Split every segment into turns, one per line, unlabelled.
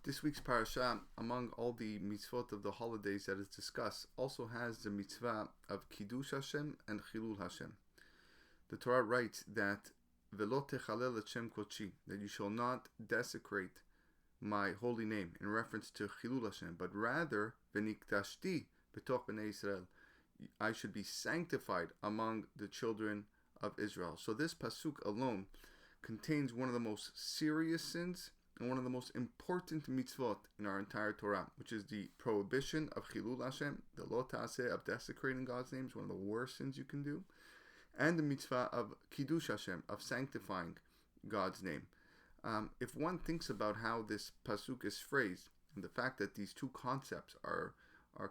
This week's Parashat, among all the mitzvot of the holidays that is discussed, also has the mitzvah of Kiddush Hashem and Chilul Hashem. The Torah writes that Velo techalel et Shem kodeshi, that you shall not desecrate my holy name, in reference to Chilul Hashem, but rather V'niktashti b'toch b'nei Israel, I should be sanctified among the children of Israel. So this pasuk alone contains one of the most serious sins and one of the most important mitzvot in our entire Torah, which is the prohibition of Chilul Hashem, the lo ta'aseh, of desecrating God's name, is one of the worst sins you can do, and the mitzvah of Kiddush Hashem, of sanctifying God's name. If one thinks about how this pasuk is phrased, and the fact that these two concepts are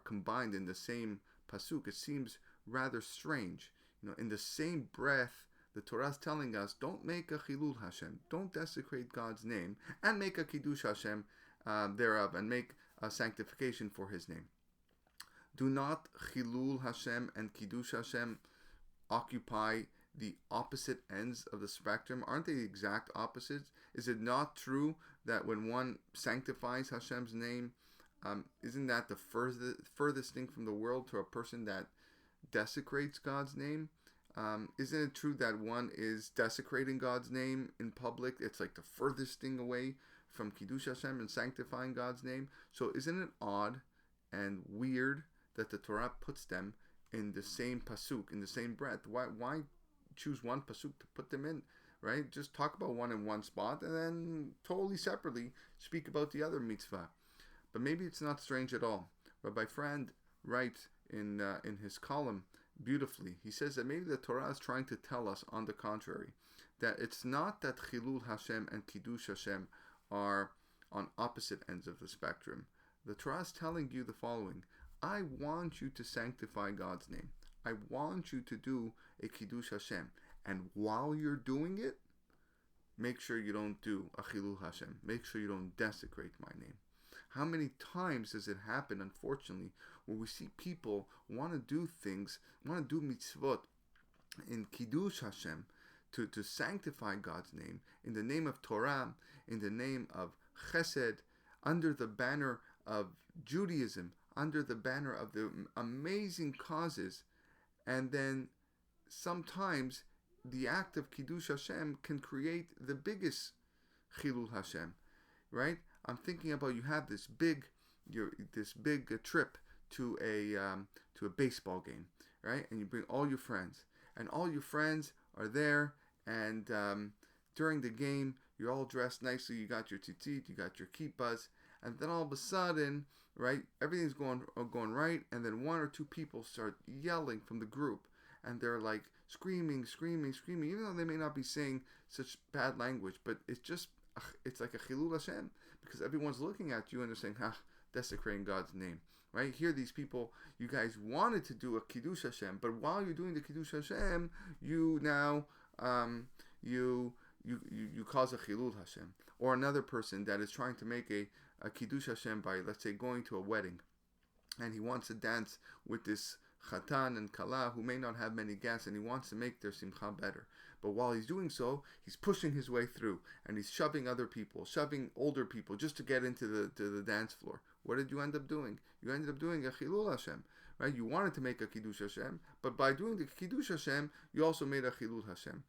combined in the same pasuk, it seems rather strange. In the same breath, the Torah is telling us, don't make a Chilul Hashem, don't desecrate God's name, and make a Kiddush Hashem thereof, and make a sanctification for His name. Do not Chilul Hashem and Kiddush Hashem occupy the opposite ends of the spectrum? Aren't they the exact opposites? Is it not true that when one sanctifies Hashem's name, isn't that the furthest thing from the world to a person that desecrates God's name? Isn't it true that one is desecrating God's name in public? It's like the furthest thing away from Kiddush Hashem and sanctifying God's name. So isn't it odd and weird that the Torah puts them in the same pasuk, in the same breath? Why choose one pasuk to put them in, right? Just talk about one in one spot and then totally separately speak about the other mitzvah. But maybe it's not strange at all. Rabbi Frand writes in his column beautifully. He says that maybe the Torah is trying to tell us, on the contrary, that it's not that Chilul Hashem and Kiddush Hashem are on opposite ends of the spectrum. The Torah is telling you the following: I want you to sanctify God's name. I want you to do a Kiddush Hashem. And while you're doing it, make sure you don't do a Chilul Hashem. Make sure you don't desecrate my name. How many times does it happen, unfortunately, where we see people want to do things, want to do mitzvot in Kiddush Hashem, to sanctify God's name, in the name of Torah, in the name of Chesed, under the banner of Judaism, under the banner of the amazing causes, and then sometimes the act of Kiddush Hashem can create the biggest Chilul Hashem, right? I'm thinking about, you have this big trip to a baseball game, right? And you bring all your friends, and all your friends are there, and during the game, you're all dressed nicely. You got your tzitzit, you got your kippahs, and then all of a sudden, right, everything's going right, and then one or two people start yelling from the group, and they're like screaming, even though they may not be saying such bad language, but it's like a Chilul Hashem, because everyone's looking at you and they're saying, desecrating God's name, right? Here, these people, you guys wanted to do a Kiddush Hashem, but while you're doing the Kiddush Hashem, you now, you cause a Chilul Hashem. Or another person that is trying to make a Kiddush Hashem by, let's say, going to a wedding, and he wants to dance with this Chatan and Kala who may not have many guests, and he wants to make their simcha better. But while he's doing so, he's pushing his way through, and he's shoving other people, shoving older people, just to get into the dance floor. What did you end up doing? You ended up doing a Chilul Hashem, right? You wanted to make a Kiddush Hashem, but by doing the Kiddush Hashem, you also made a Chilul Hashem,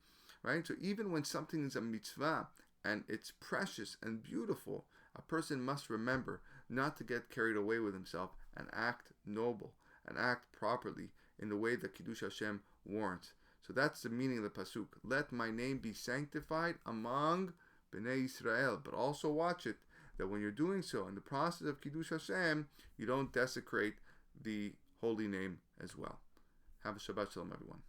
right? So even when something is a mitzvah and it's precious and beautiful, a person must remember not to get carried away with himself and act noble and act properly in the way that Kiddush Hashem warrants. So that's the meaning of the pasuk. Let my name be sanctified among Bnei Israel. But also watch it, that when you're doing so, in the process of Kiddush Hashem, you don't desecrate the holy name as well. Have a Shabbat Shalom, everyone.